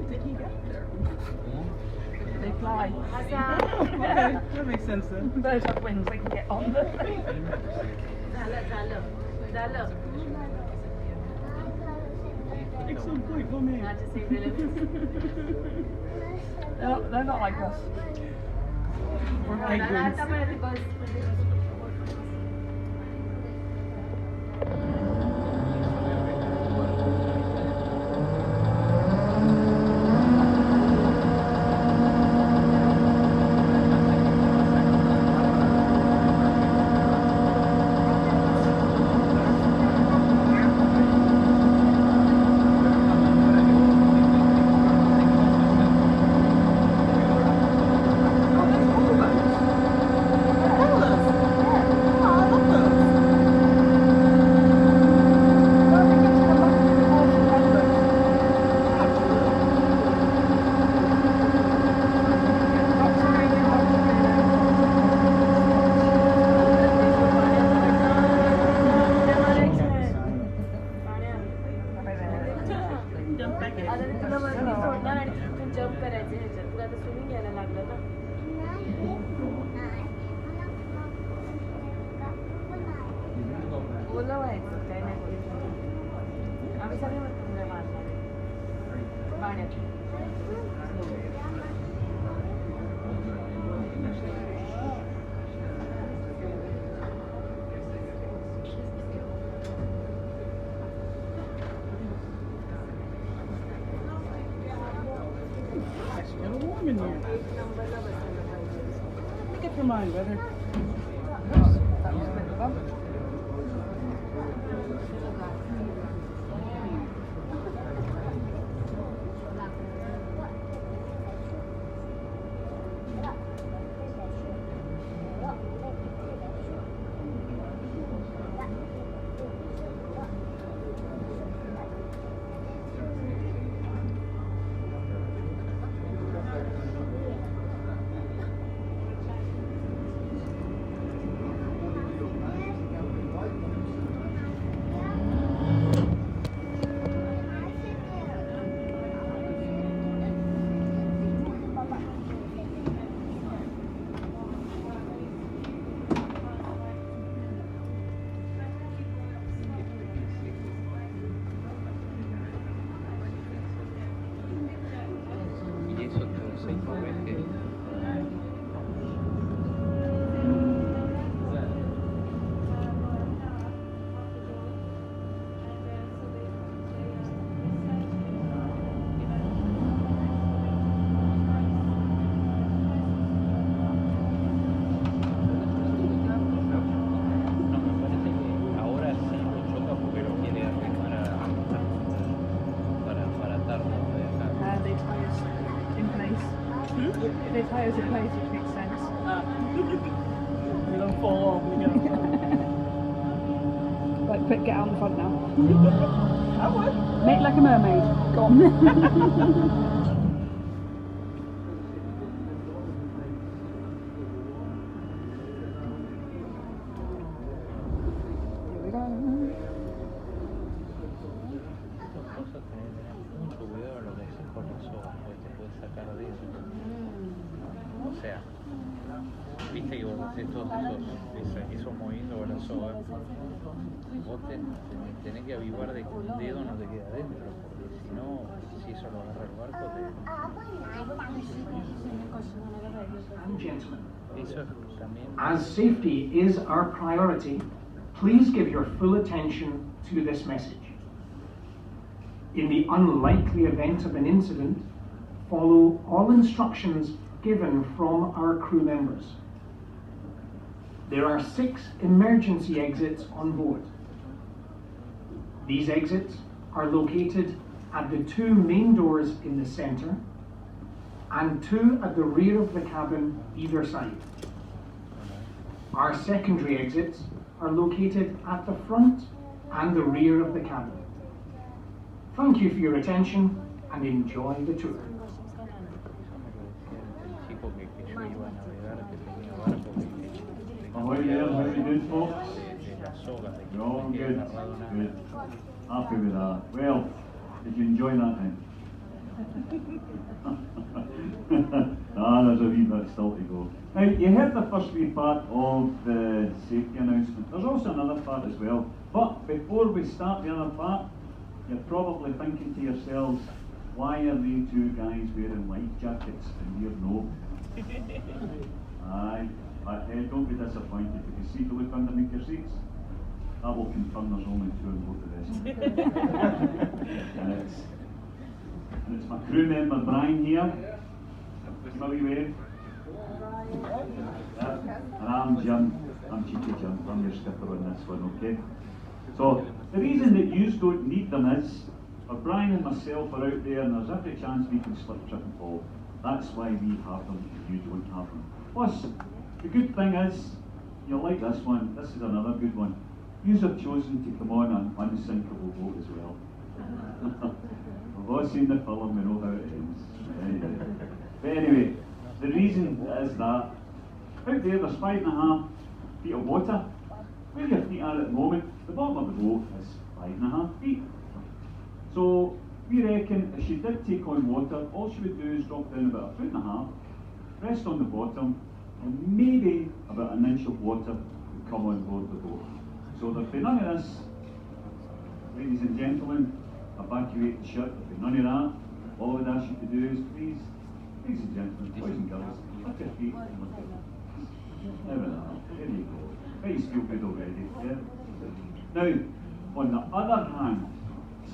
did he get there? They fly. Okay, that makes sense then. Birds have wings, they can get on them. Excellent point, go me. They're not like us. We're migrants. It's getting warm in here. Make up your mind, brother. Their tyres in place, which makes sense. We don't fall off, we get Right, quick, get out in the front now. I would. Make like a mermaid. Go on. Here we go. Mucho cuidado lo que haces con los ojos, porque te puedes sacar de eso. O sea, viste que vos haces todos esos movimientos con la soga, vos tenés que avivar de que un dedo no te queda adentro, porque si no, si eso lo agarra el barco, And gentlemen, eso también. as safety is our priority, please give your full attention to this message. In the unlikely event of an incident, follow all instructions given from our crew members. There are 6 emergency exits on board. These exits are located at the 2 main doors in the centre and 2 at the rear of the cabin either side. Our secondary exits are located at the front and the rear of the cabin. Thank you for your attention and enjoy the tour. Muy bien, folks. sole, I think. You're all Yeah, good. that leather now. Good. Happy with that. Well, did you enjoy that then? There's a wee bit still to go. Now, you heard the first wee part of the safety announcement. There's also another part as well. But before we start the other part, you're probably thinking to yourselves, why are they two guys wearing life jackets and we're no? Aye, but don't be disappointed. If you see the look underneath your seats, that will confirm there's only two on board the vessel. and it's my crew member Brian here. How are you wearing? Yeah. And I'm Jim. I'm Cheeky Jim. I'm your skipper on this one, okay? So the reason that you don't need them is, if Brian and myself are out there and there's every chance we can slip, trip and fall. That's why we have them and you don't have them. Plus, the good thing is, you'll like this one. This is another good one. You have chosen to come on an unsinkable boat as well. We've all seen the film, we know how it ends. But anyway, the reason is that out there there's 5.5 feet of water. Where your feet are at the moment, the bottom of the boat is 5.5 feet. So we reckon if she did take on water, all she would do is drop down about 1.5 feet, rest on the bottom, and maybe about an inch of water would come on board the boat. So there'd be none of this, ladies and gentlemen, evacuate the ship, there'd be none of that. All I would ask you to do is please, ladies and gentlemen, boys and girls, lift your feet and lift your feet. There you go. Face feel good already, yeah? Now, on the other hand,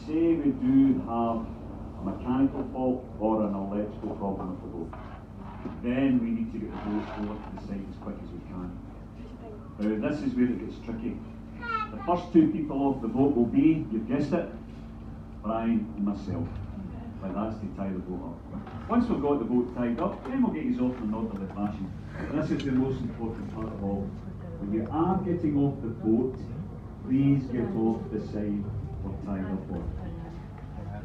say we do have a mechanical fault or an electrical problem with the boat, then we need to get the boat over to the site as quick as we can. Now, this is where it gets tricky. The first two people off the boat will be, you've guessed it, Brian and myself. Like that's to tie the boat up. Once we've got the boat tied up, then we'll get you off in an orderly fashion. And this is the most important part of all. When you are getting off the boat, please get off the side or tied up on.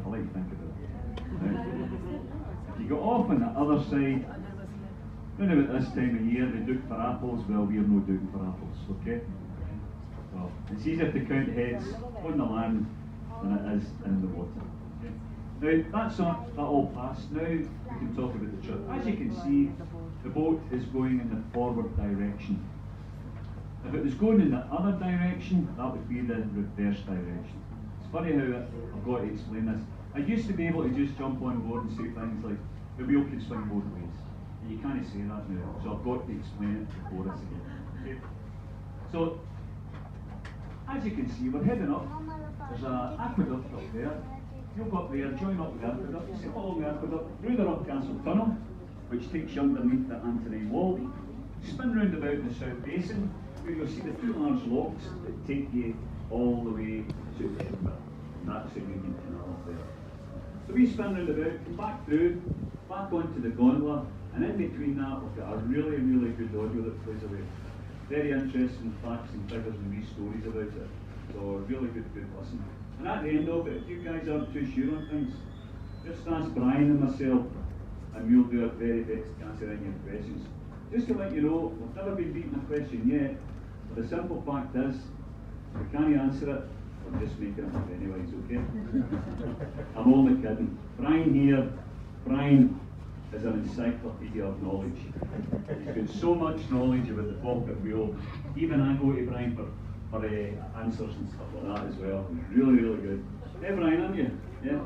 I'll let you think about it. Now, if you go off on the other side, round about this time of year, they duke for apples. Well, we're no duking for apples, okay? Well, it's easier to count heads on the land than it is in the water. Okay? Now, that's that all passed. Now we can talk about the trip. As you can see, the boat is going in the forward direction. If it was going in the other direction, that would be the reverse direction. It's funny how I've got to explain this. I used to be able to just jump on board and say things like, the wheel can swing both ways. And you can't say that now, so I've got to explain it before us again. Okay? So, as you can see, we're heading up. There's an aqueduct up there. You'll go up there, join up with the aqueduct, you sail along the aqueduct, through the Rock Castle Tunnel, which takes you underneath the Antonine Wall, spin round about the South Basin, where you'll see the two large locks that take you all the way to Edinburgh. And that's the Union Canal up there. So we spin round about, come back through, back onto the gondola, and in between that we've got a really, really good audio that plays away. Very interesting facts and figures and wee stories about it. So really good listen. And at the end of it, if you guys aren't too sure on things, just ask Brian and myself, and we'll do our very best to answer any of your questions. Just to let you know, we've never been beaten a question yet, but the simple fact is, if we can't answer it, we're just making it up anyways, okay? I'm only kidding. Brian here, Brian is an encyclopedia of knowledge. He's got so much knowledge about the Falkirk Wheel. Even I go to Brian for answers and stuff like that as well. He's really, really good. Hey Brian, aren't you? Yeah?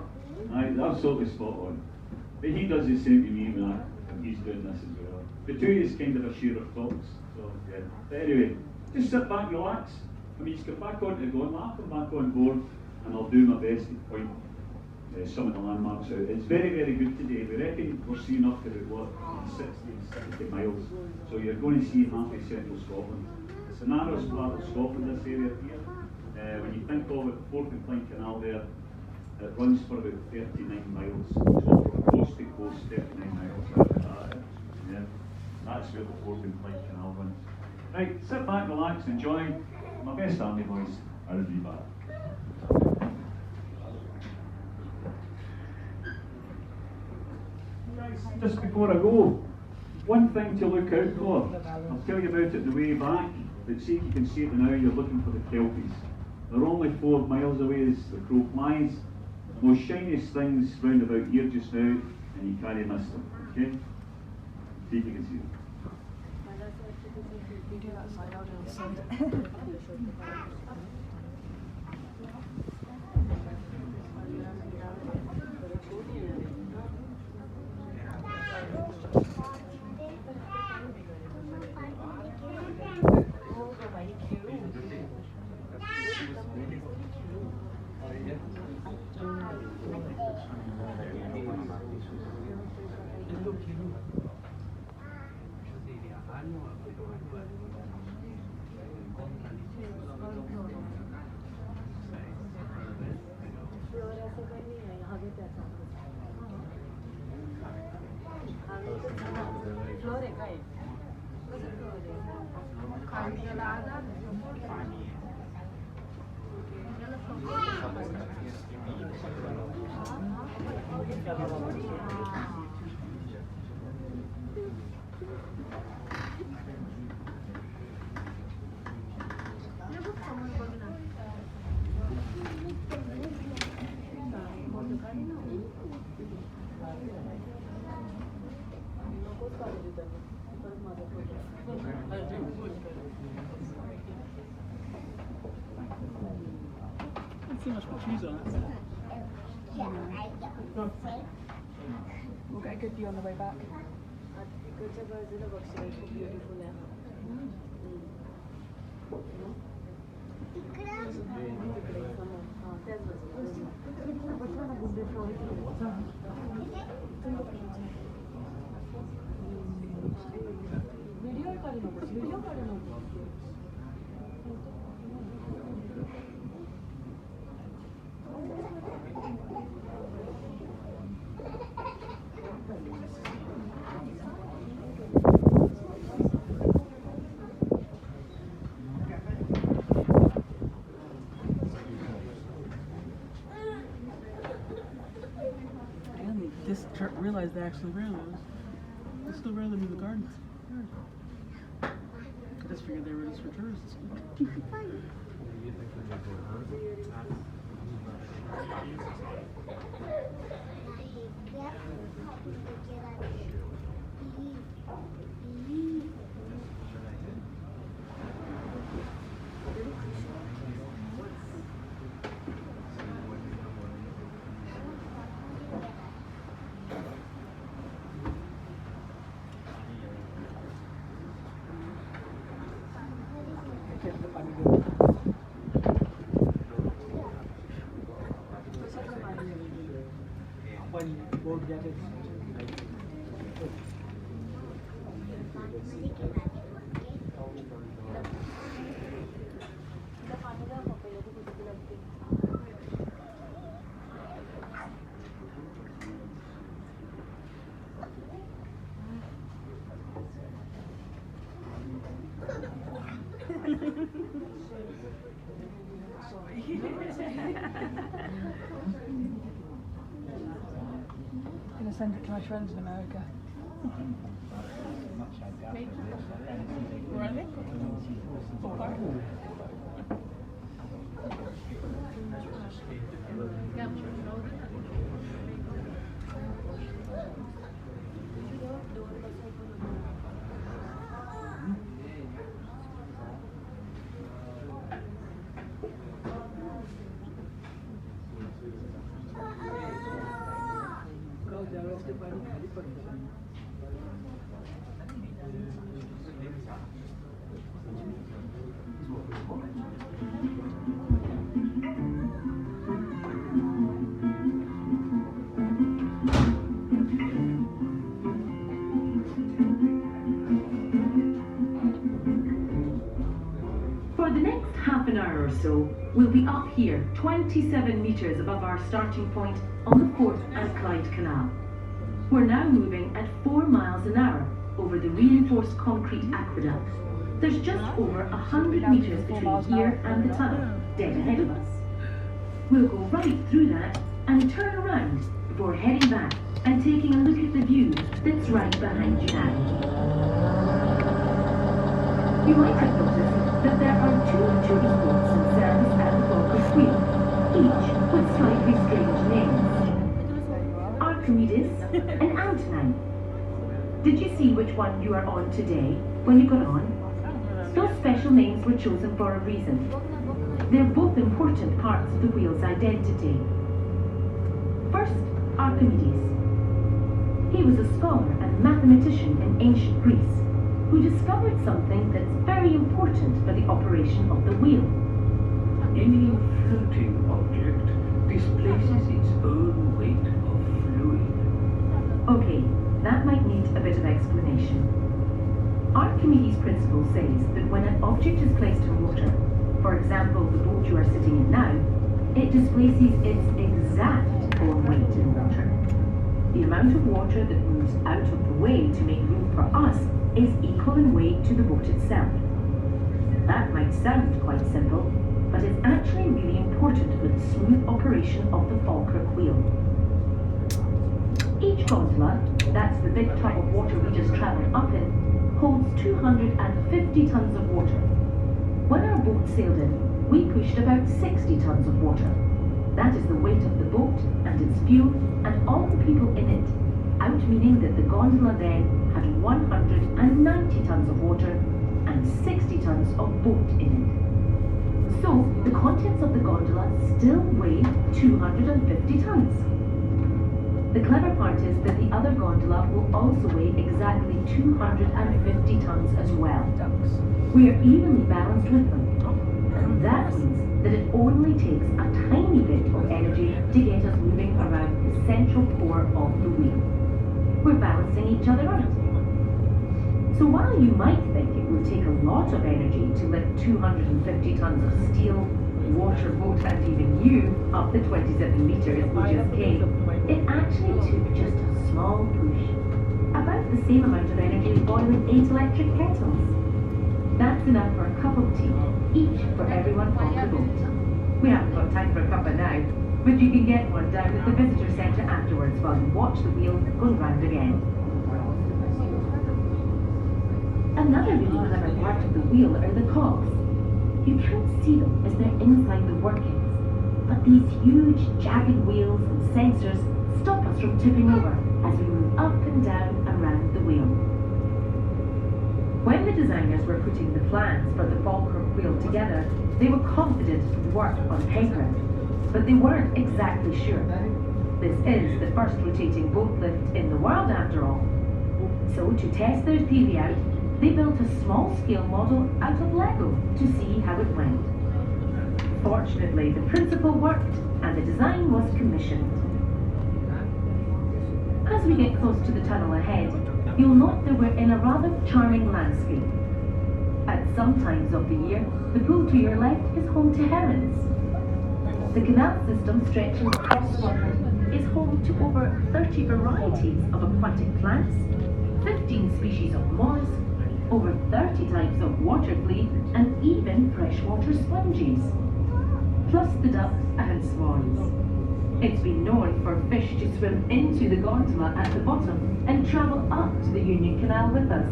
Aye, absolutely spot on. But he does the same to me when he's doing this as well. The two is kind of a share of thoughts. So yeah. But anyway, just sit back, relax. I mean, just get back onto the gondola, I'll come back on board and I'll do my best to point some of the landmarks out. It's very, very good today. We reckon we're seeing up to about 60 and 70 miles. So you're going to see half of central Scotland. It's the narrowest part of Scotland, this area here. When you think of it, the Falkirk Wheel Canal there, it runs for about 39 miles. So from coast to coast, 39 miles. Yeah, that's where the Falkirk Wheel Canal runs. Right, sit back, relax, enjoy. My best army boys, I'll be back. Just before I go, one thing to look out for, I'll tell you about it the way back. but see if you can see it now, you're looking for the kelpies. They're only 4 miles away as the crow flies. The most shiniest things round about here just now, and you can't miss them, okay? See if you can see them. You do that side, I'll do this side. Too much cheese on it. We'll get a good view on the way back. Just realized they actually ran those. They still ran them in the gardens. I just figured they were just for tourists. Gonna send it to my friends in America. Where are they? Falkirk. For the next half an hour or so, we'll be up here 27 metres above our starting point on the Forth and Clyde Canal. We're now moving at 4 miles an hour over the reinforced concrete aqueduct. There's just over 100 metres between here and the tunnel, dead ahead of us. We'll go right through that and turn around before heading back and taking a look at the view that's right behind you now. You might have noticed that there are two tourist boats in service at the Falkirk Wheel, each with slightly strange names. Archimedes and Antonine. Did you see which one you are on today when you got on? Those special names were chosen for a reason. They're both important parts of the wheel's identity. First, Archimedes. He was a scholar and mathematician in ancient Greece who discovered something that's very important for the operation of the wheel. Any floating object displaces its own weight of fluid. Okay, that might need a bit of explanation. Archimedes' principle says that when an object is placed in water, for example the boat you are sitting in now, it displaces its exact own weight in water. The amount of water that moves out of the way to make room for us is equal in weight to the boat itself. That might sound quite simple, but it's actually really important for the smooth operation of the Falkirk Wheel. Each gondola, that's the big tub of water we just travelled up in, holds 250 tons of water. When our boat sailed in, we pushed about 60 tons of water. That is the weight of the boat and its fuel and all the people in it, out meaning that the gondola then had 190 tons of water and 60 tons of boat in it. So, the contents of the gondola still weigh 250 tons. The clever part is that the other gondola will also weigh exactly 250 tons as well. We are evenly balanced with them. And that means that it only takes a tiny bit of energy to get us moving around the central core of the wheel. We're balancing each other out. So while you might think it will take a lot of energy to lift 250 tons of steel, water, boat and even you up the 27 meters we just came, it actually took just a small push. About the same amount of energy as boiling 8 electric kettles. That's enough for a cup of tea, each for everyone on the boat. We haven't got time for a cuppa now, but you can get one down at the visitor centre afterwards while you watch the wheel go round again. Another really clever part of the wheel are the cogs. You can't see them as they're inside the workings, but these huge jagged wheels and sensors stop us from tipping over as we move up and down around the wheel. When the designers were putting the plans for the Falkirk Wheel together, they were confident it would work on paper, but they weren't exactly sure. This is the first rotating boat lift in the world after all. So to test their theory out, they built a small-scale model out of Lego to see how it went. Fortunately, the principle worked and the design was commissioned. As we get close to the tunnel ahead, you'll note that we're in a rather charming landscape. At some times of the year, the pool to your left is home to herons. The canal system stretching across Scotland is home to over 30 varieties of aquatic plants, 15 species of mollusks, over 30 types of water flea, and even freshwater sponges. Plus the ducks and swans. It's been known for fish to swim into the gondola at the bottom and travel up to the Union Canal with us.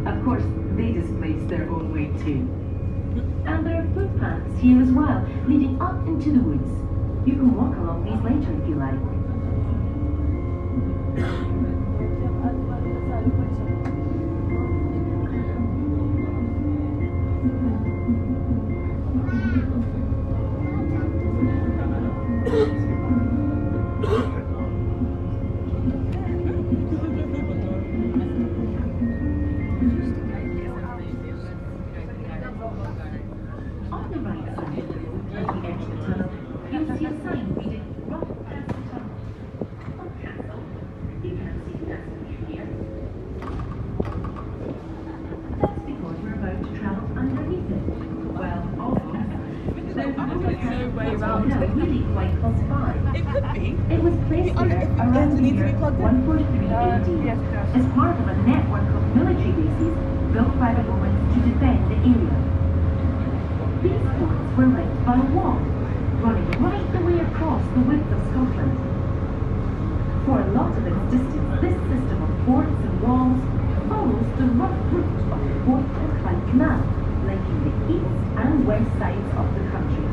Of course, they displace their own weight too. And there are footpaths here as well, leading up into the woods. You can walk along these later if you like. On the right side of the road, as we enter the tunnel, you'll see a sign reading "Rock Past the Tunnel." Oh, castle. You can't see the castle from here. That's because we're about to travel underneath it. Well, almost. There's another castle really quite close by. It could be. It was placed there around the year 143 AD as part of a network of military bases built by the Romans to defend the area. These forts were linked by a wall, running right the way across the width of Scotland. For a lot of its distance, this system of forts and walls follows the rough route of the Forth and Clyde Canal, linking the east and west sides of the country.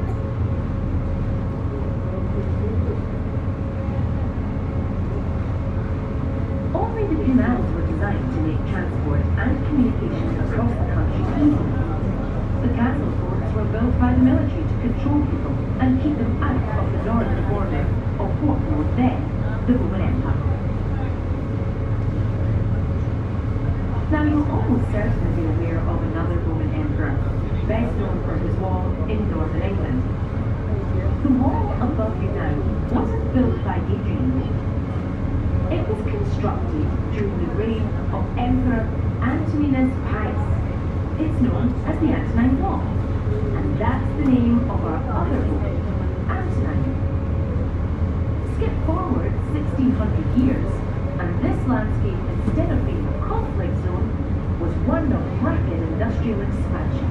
Only the canals were designed to make transport and communication across the country easy. The castle forts were built by the military to control people and keep them out of the northern border of what was then the Roman Empire. Now you'll almost certainly be aware of another Roman emperor, best known for his wall in northern England. The wall above you now wasn't built by Hadrian. It was constructed during the reign of Emperor Antoninus Pius. It's known as the Antonine Wall, and that's the name of our other Roman, Antonine. Skip forward 1600 years, and this landscape, instead of being a conflict zone, was one of rapid industrial expansion.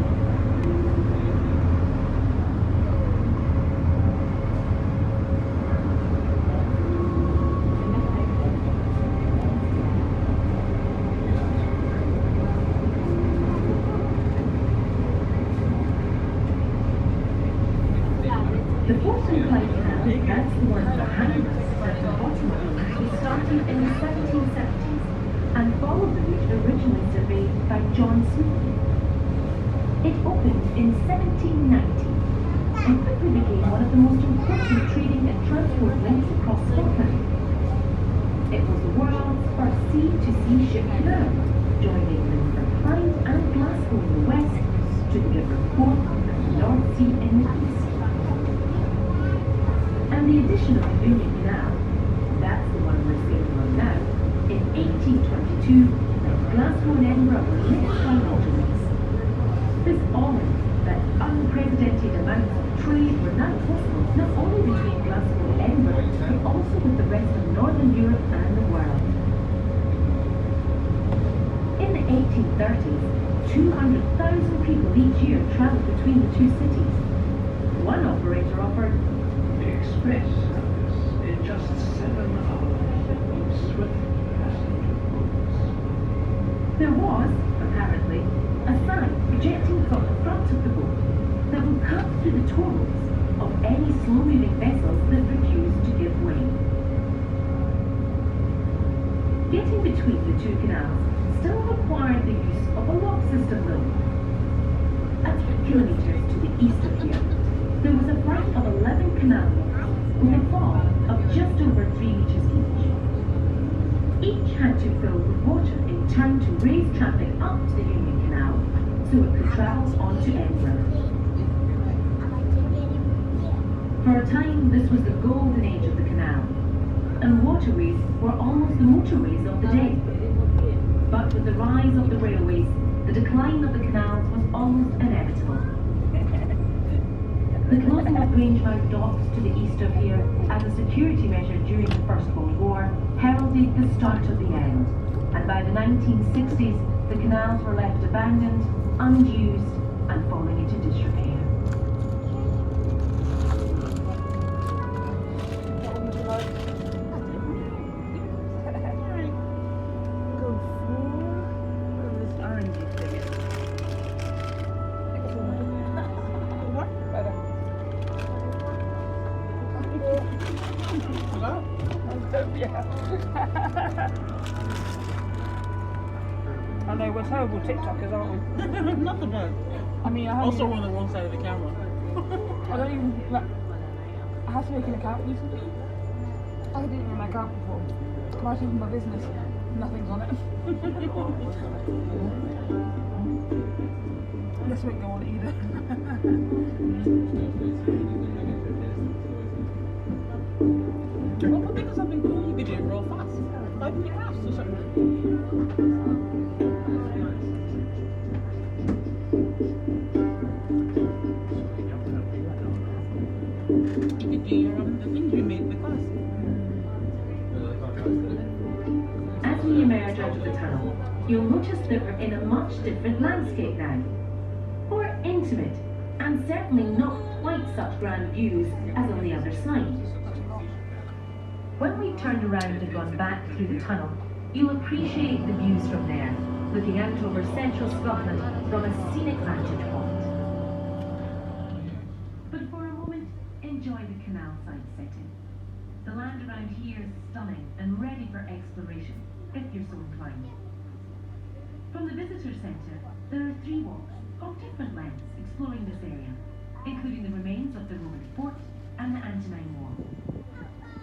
The Falkirk Wheel, that's the one behind us, at the bottom of the map, was started in the 1770s and followed the route originally surveyed by John Smith. It opened in 1790 and quickly became one of the most important trading and transport links across Scotland. It was the world's first sea-to-sea ship canal, joining the River Clyde and Glasgow in the west to the River Forth and the North Sea in the east. And the addition of the Union Canal, that's the one we're sailing on now, in 1822, Glasgow and Edinburgh were linked by waterways. This all meant that unprecedented amounts of trade were now possible not only between Glasgow and Edinburgh, but also with the rest of Northern Europe and the world. In the 1830s, 200,000 people each year travelled between the two cities. One operator offered Express service in just 7 hours on swift passenger boats. There was, apparently, a sign projecting from the front of the boat that would cut through the tow ropes of any slow-moving vessels that refused to give way. Getting between the two canals still required the use of a lock system though. A few kilometres to the east of here, there was a flight of 11 canal locks with a fall of just over 3 metres each. Each had to fill with water in turn to raise traffic up to the Union Canal so it could travel on to Edinburgh. For a time, this was the golden age of the canal, and waterways were almost the motorways of the day. But with the rise of the railways, the decline of the canals was almost inevitable. The closing of Grangemouth docks to the east of here as a security measure during the First World War heralded the start of the end, and by the 1960s the canals were left abandoned, unused and falling into disrepair. Go for this orangey thing. What? I know, we're terrible TikTokers, aren't we? Not the best. I mean, I Also, haven't we're on the wrong side of the camera. I don't even, like, I had to make an account recently. I didn't even make an account before. Not even my business. Nothing's on it. This won't go on either. Well, think of something cool you could do real fast. Like the crafts or something. You could do the things you made with us. As we emerge out of the tunnel, you'll notice that we're in a much different landscape now. More intimate, and certainly not quite such grand views as on the other side. When we've turned around and gone back through the tunnel, you'll appreciate the views from there, looking out over central Scotland from a scenic vantage point. The land around here is stunning and ready for exploration, if you're so inclined. From the visitor centre, there are 3 walks of different lengths exploring this area, including the remains of the Roman fort and the Antonine Wall.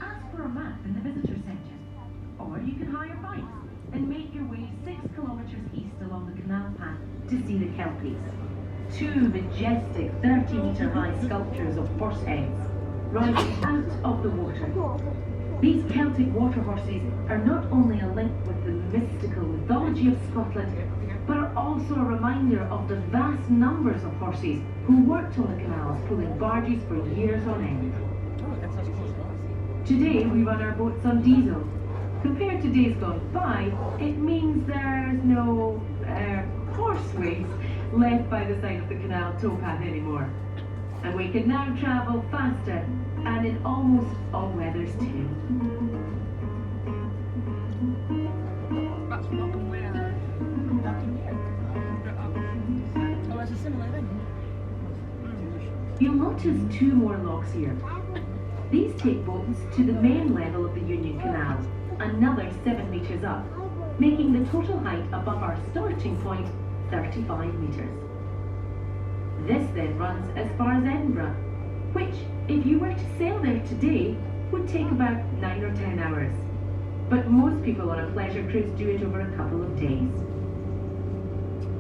Ask for a map in the visitor centre, or you can hire bikes and make your way 6 kilometres east along the canal path to see the Kelpies. 2 majestic 30-metre high sculptures of horse heads rising out of the water. These Celtic water horses are not only a link with the mystical mythology of Scotland, but are also a reminder of the vast numbers of horses who worked on the canals pulling barges for years on end. Today we run our boats on diesel. Compared to days gone by, it means there's no horseways left by the side of the canal towpath anymore. And we can now travel faster and in almost all weathers too. That's Falkirk Wheel. Oh, it's a similar thing. You'll notice 2 more locks here. These take boats to the main level of the Union Canal, another 7 metres up, making the total height above our starting point 35 metres. This then runs as far as Edinburgh, which, if you were to sail there today, would take about 9 or 10 hours. But most people on a pleasure cruise do it over a couple of days.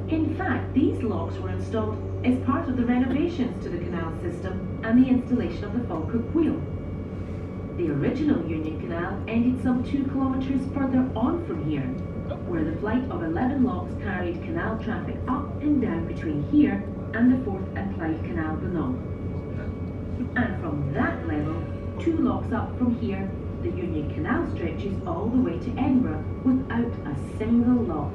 In fact, these locks were installed as part of the renovations to the canal system and the installation of the Falkirk Wheel. The original Union Canal ended some 2 kilometres further on from here, where the flight of 11 locks carried canal traffic up and down between here and the Forth and Clyde Canal below. And from that level, 2 locks up from here, the Union Canal stretches all the way to Edinburgh without a single lock.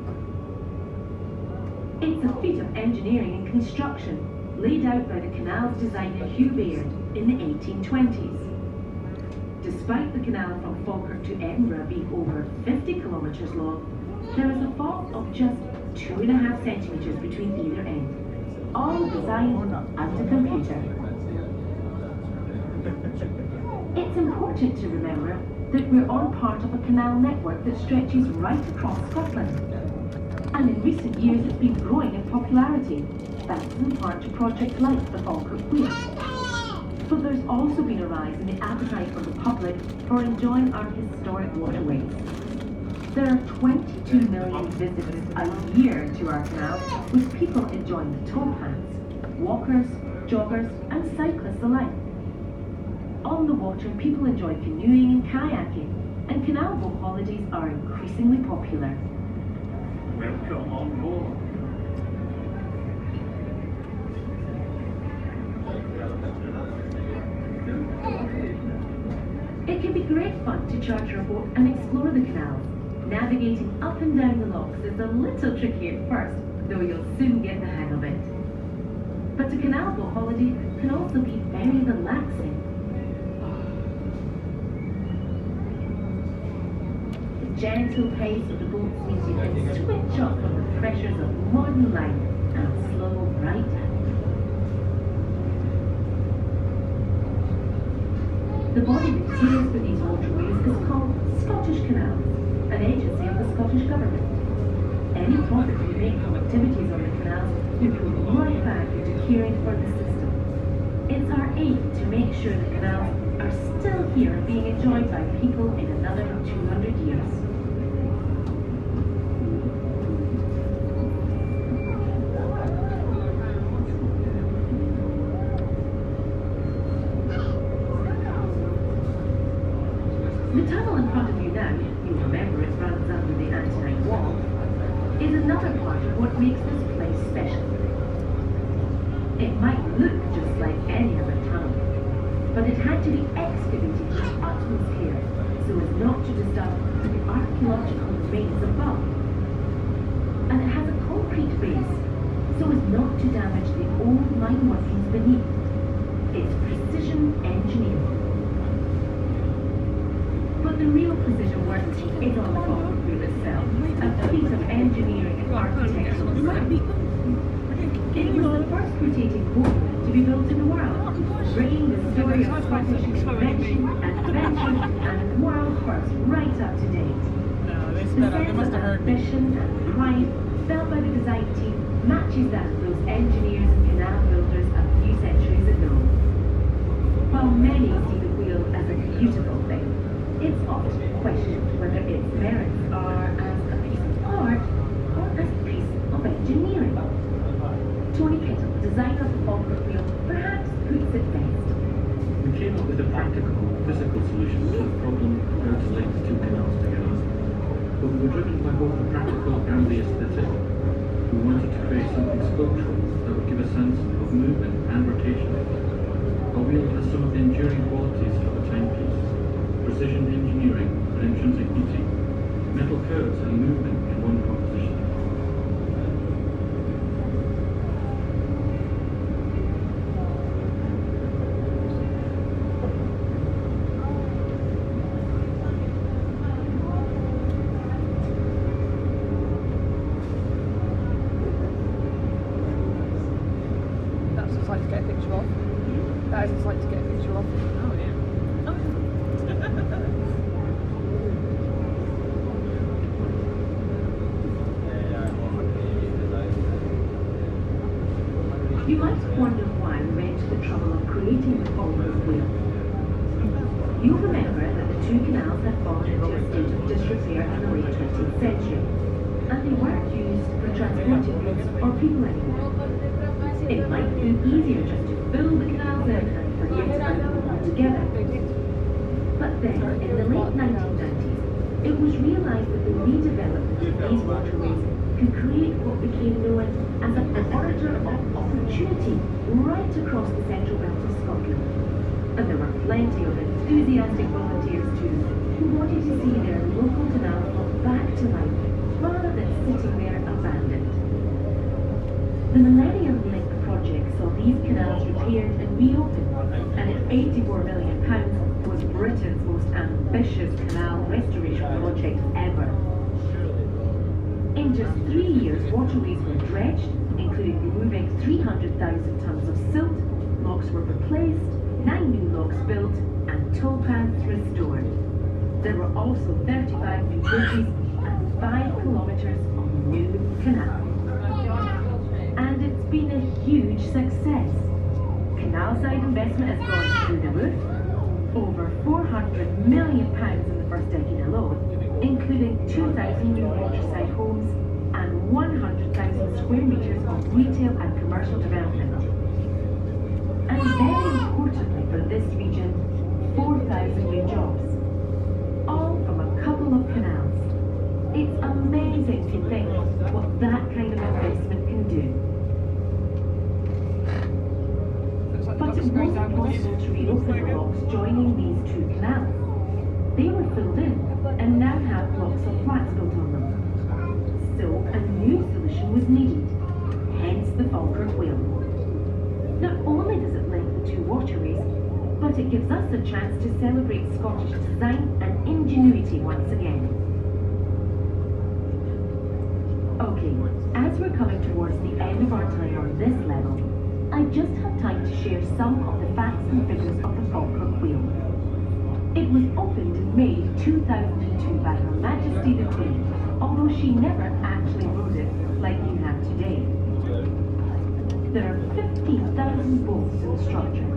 It's a feat of engineering and construction laid out by the canal's designer Hugh Baird in the 1820s. Despite the canal from Falkirk to Edinburgh being over 50 kilometres long, there is a fault of just 2.5 centimetres between either end, all designed out of computer. It's important to remember that we're on part of a canal network that stretches right across Scotland. And in recent years it's been growing in popularity, thanks in part to projects like the Falkirk Wheel. But there's also been a rise in the appetite from the public for enjoying our historic waterways. There are 22 million visitors a year to our canal, with people enjoying the towpaths, walkers, joggers and cyclists alike. On the water, people enjoy canoeing and kayaking, and canal boat holidays are increasingly popular. Welcome on board. It can be great fun to charter a boat and explore the canal. Navigating up and down the locks is a little tricky at first, though you'll soon get the hang of it. But a canal boat holiday can also be very relaxing. The gentle pace of the boats means you can switch off from the pressures of modern life and slow right down. The body that cares for these waterways is called Scottish Canals, an agency of the Scottish Government. Any profit we make from activities on the canals we put right back into caring for the system. It's our aim to make sure the canals are still here and being enjoyed by people in another 200 years. The tunnel in front of you now, you'll remember it runs under the Antonine Wall, is another part of what makes this place special. It might look just like any other tunnel, but it had to be excavated with utmost care so as not to disturb the archaeological remains above. And it has a concrete base so as not to damage the old mine workings beneath. It's precision engineering. But the real precision work is on the Falkirk Wheel itself, a feat of engineering and architectural science. It was the first rotating boat to be built in the world, bringing the story of Scottish invention, adventure, and world first right up to date. No, they The sped up. They sense must of have heard me. ambition and pride felt by the design team matches that of those engineers and canal builders a few centuries ago. While many see the wheel as a beautiful thing, it's often questioned whether its merits are as a piece of art or as a piece of engineering. Tony Kittle, designer of the Falkirk Wheel, perhaps puts it best. We came up with a practical, physical solution to the problem of how to link the two canals together. But we were driven by both the practical and the aesthetic. We wanted to create something sculptural that would give a sense of movement and rotation. Our wheel has some of the enduring qualities of a timepiece, precision engineering and intrinsic beauty, metal curves and movement in one composition. That's what it's like to get a picture of. That is what it's like to get a picture of. Oh, yeah. Oh, You might wonder why we went to the trouble of creating the Falkirk Wheel. You'll remember that the two canals had fallen into a state of disrepair in the late 20th century, and they weren't used for transporting goods or people anymore. It might have been easier just to fill the canals in and forget about them altogether. But then, in the late 1990s, it was realised that the redevelopment of these waterways could create what became known as a corridor of opportunity right across the central belt of Scotland. And there were plenty of enthusiastic volunteers too, who wanted to see their local canal brought back to life rather than sitting there abandoned. The Millennium Link project saw these canals repaired and reopened, and at £84 million was Britain's most ambitious canal restoration project ever. In just 3 years, waterways were dredged, including removing 300,000 tonnes of silt, locks were replaced, 9 new locks built, and towpaths restored. There were also 35 new bridges and 5 kilometres of new canal. And it's been a huge success. Canal side investment has gone through the roof, over £400 million in the first decade alone, including 2,000 new waterside homes and 100,000 square metres of retail and commercial development. And very importantly for this region, 4,000 new jobs, all from a couple of canals. It's amazing to think what that kind of investment can do. But it wasn't possible to reopen the locks joining these two canals. They were filled in and now have blocks of flats built on them. So a new solution was needed, hence the Falkirk Wheel. Not only does it link the two waterways, but it gives us a chance to celebrate Scottish design and ingenuity once again. Okay, as we're coming towards the end of our time on this level, I just have time to share some of the facts and figures of the Falkirk Wheel. It was opened in May 2002 by Her Majesty the Queen, although she never actually rode it like you have today. There are 15,000 bolts in the structure,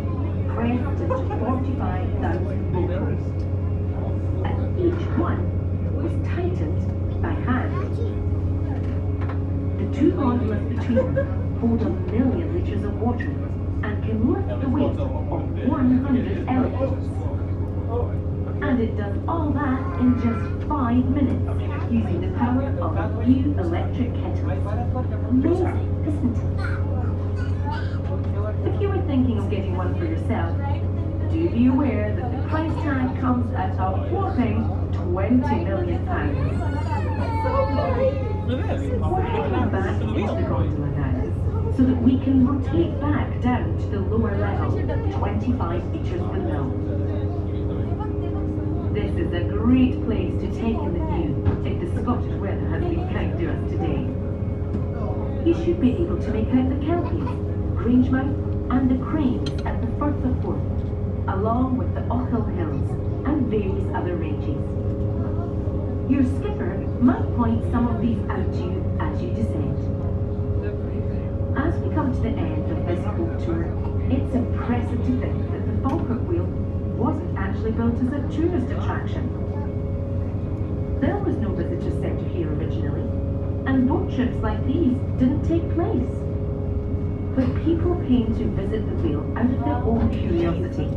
pressed into 45,000 bolt holes, and each one was tightened by hand. The two gondolas between them hold 1 million litres of water and can lift the weight of 100 elephants. And it does all that in just 5 minutes, using the power of a few electric kettles. Amazing, isn't it? If you were thinking of getting one for yourself, do be aware that the price tag comes at a whopping £20 million. We're heading back into the gondola now, so that we can rotate back down to the lower level, 25 metres below. This is a great place to take in the view if the Scottish weather has been kind to us today. You should be able to make out the Kelpies, Grangemouth, and the cranes at the Firth of Forth, along with the Ochil Hills and various other ranges. Your skipper might point some of these out to you as you descend. As we come to the end of this boat tour, it's impressive to think that the Falkirk Wheel wasn't actually built as a tourist attraction. There was no visitor centre here originally, and boat trips like these didn't take place. But people came to visit the wheel out of their own curiosity.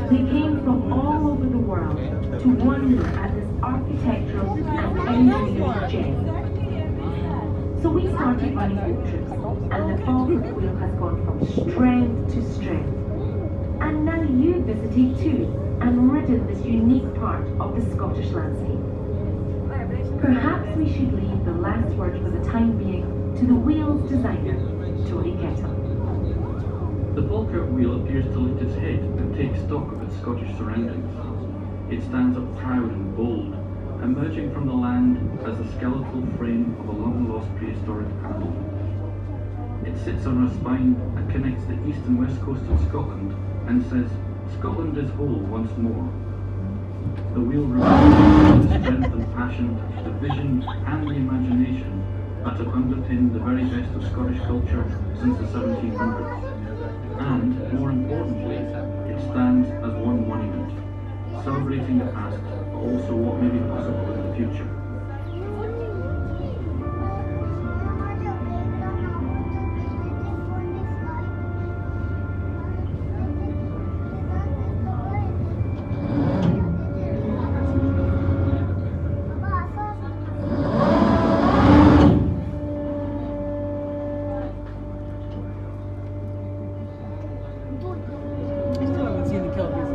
They came from all over the world to wonder at this architectural and engineering gem. So we started running boat trips, and the Falkirk Wheel has gone from strength to strength. And now you visited too, and ridden this unique part of the Scottish landscape. Perhaps we should leave the last word for the time being to the wheel's designer, Tony Kettle. The Falkirk Wheel appears to lift its head and take stock of its Scottish surroundings. It stands up proud and bold, emerging from the land as the skeletal frame of a long-lost prehistoric animal. It sits on a spine that connects the east and west coast of Scotland and says, "Scotland is whole once more." The wheel represents the strength and passion, the vision and the imagination that have underpinned the very best of Scottish culture since the 1700s. And, more importantly, it stands as one monument, celebrating the past, but also what may be possible in the future. I still haven't seen the Kelpies.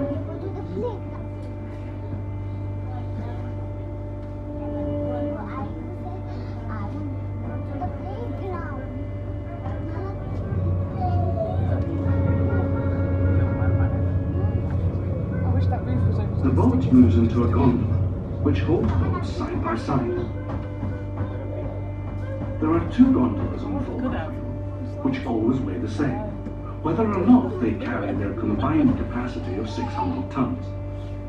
I wish that roof was open. The boat moves into a gondola, which holds boats side by side. There are two gondolas on the Falkirk Wheel, which always weigh the same, whether or not they carry their combined capacity of 600 tons,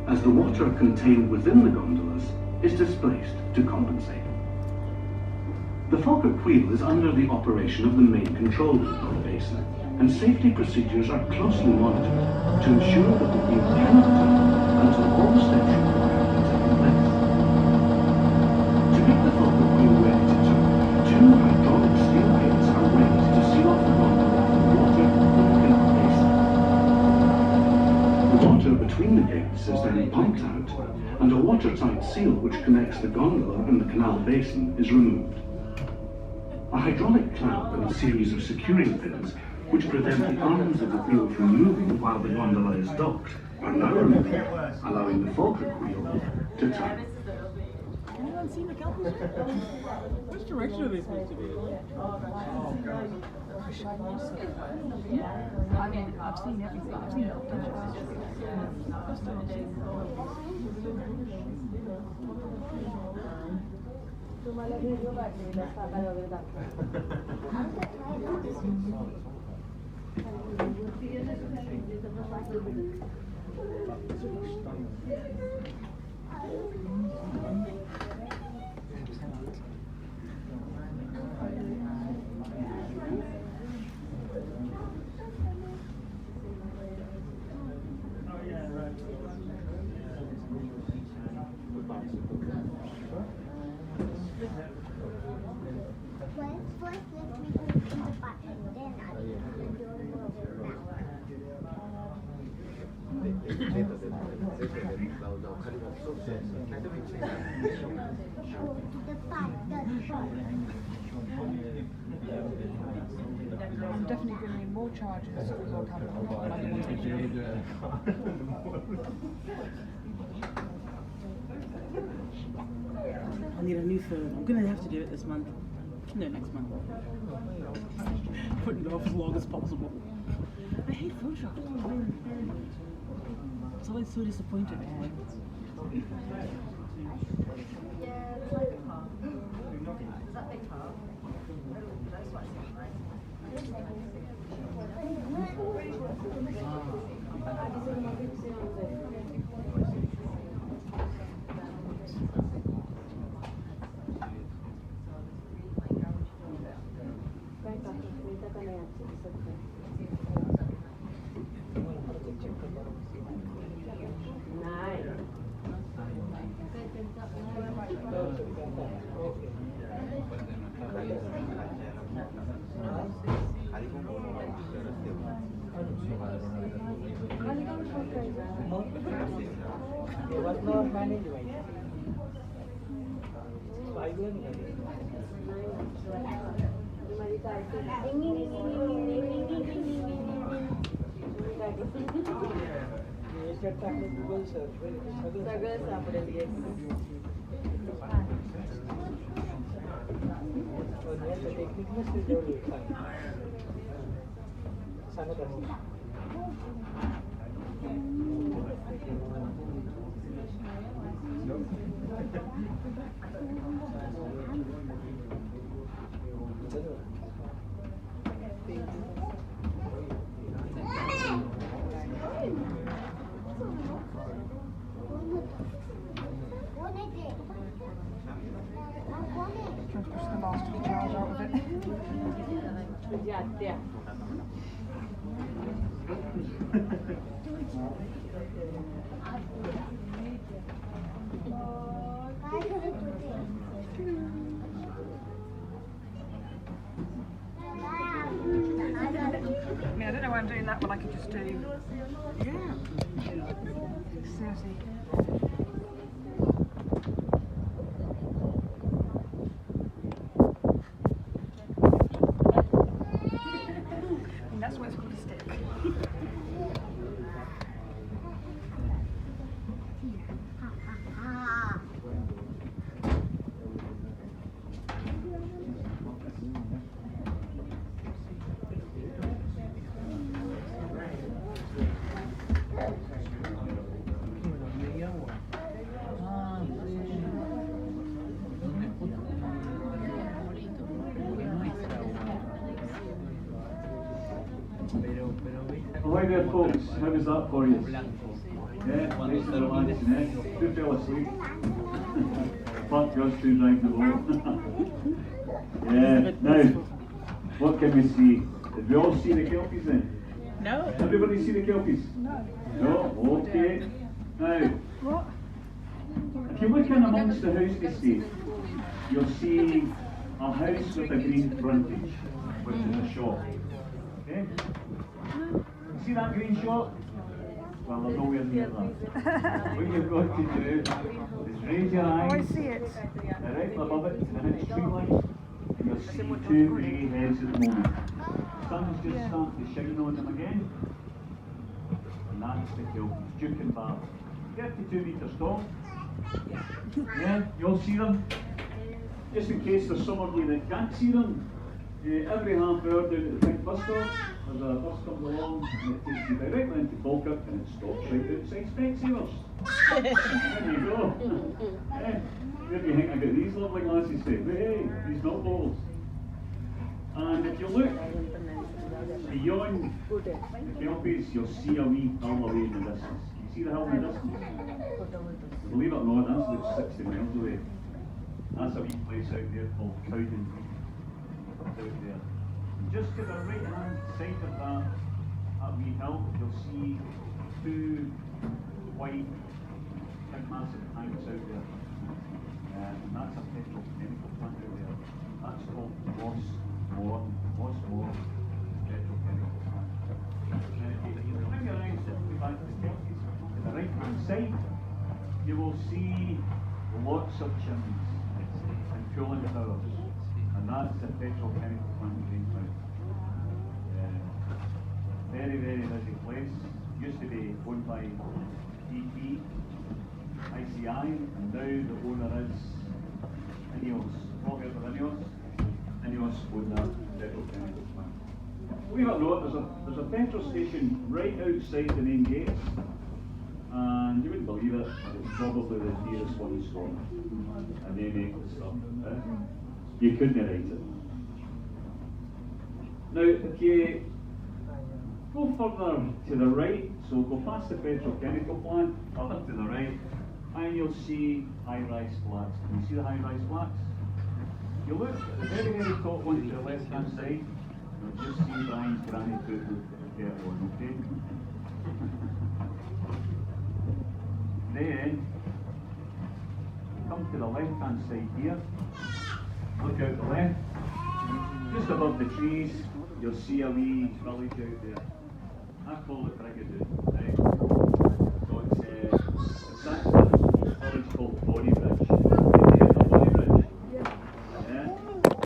as the water contained within the gondolas is displaced to compensate. The Falkirk Wheel is under the operation of the main control room of the basin, and safety procedures are closely monitored to ensure that the wheel cannot turn until all the steps required have taken place. To make the Falkirk Wheel ready to turn, two hydraulic steel gates are raised to seal off the gondola from water in the canal basin. The water between the gates is then pumped out, and a watertight seal which connects the gondola and the canal basin is removed. A hydraulic clamp and a series of securing pins, which prevent the arms of the wheel from moving while the gondola is docked, are now removed, allowing the Falkirk Wheel to turn. Anyone seen the Kelpies? Which direction are they supposed to be? I mean, I've seen everything. I've seen First, let me go to the button, then I will I'm definitely going to need more charges because I'll have a lot of I need a new phone. I'm gonna have to do it this month. No, next month. Putting it off as long as possible. I hate Photoshop. It's always so disappointing. Trying to push the master charge out of it. Yeah. I don't know why I'm doing that, but I could just do. Yeah. Seriously. And that's why it's called a stick. Hi there folks, how was that for you? Yeah, nice and relaxing, eh? Who fell asleep? Fuck, yours two drank the bowl. Yeah, now, what can we see? Did we all see the kelpies then? No. Everybody see the kelpies? No. No? Okay. Now, What? if you look in amongst the house estate, you'll see a house with a green frontage, which is a shop. Okay? See that green shop? Well, they're nowhere near that. What you've got to do is raise your Oh, I eyes see it. right above it, and it's tree line. You'll see two grey heads at the moment. Sun's just starting to shine on them again. And that's the kelpies, Duke and Bar. 32 metres tall. Yeah, you'll see them. Just in case there's some of you that can't see them, every half hour down at the big bus stop, there's a bus comes along and it takes you directly into Falkirk and it stops right outside Specsavers. There you go. Yeah. Where do you think I got these lovely glasses from? Hey, these nutballs. And if you look beyond the kelpies, you'll see a wee hill away in the distance. You see the hill in the distance? Believe it or not, that's about 60 miles away. That's a wee place out there called Cowden. Out there. Just to the right hand side of that wee hill, you'll see two white, big massive tanks out there. And that's a petrochemical plant out there. That's called Mossmore petrochemical plant. And if you bring your eyes back to the kelpies, to the right hand side, you will see lots of chimneys and cooling towers. And that's the petrochemical plant in Greentown. Very, very busy place. Used to be owned by pt1, ICI, and now the owner is Ineos. What about Ineos? Ineos own that petrochemical plant. Believe it or not, there's a petrol station right outside the main gates, and you wouldn't believe it, but it's probably the nearest one in Scotland. And they make the stuff. You couldn't write it. Now, if you Go further to the right, so go past the petrochemical plant, further to the right, and you'll see high-rise flats. Can you see the high-rise flats? You look at the very, very top one to the left-hand side, you'll just see Brian's granny put the dirt on, okay? Then, come to the left-hand side here, look out the left, just above the trees, you'll see a wee village out there. I call it Brigadoon.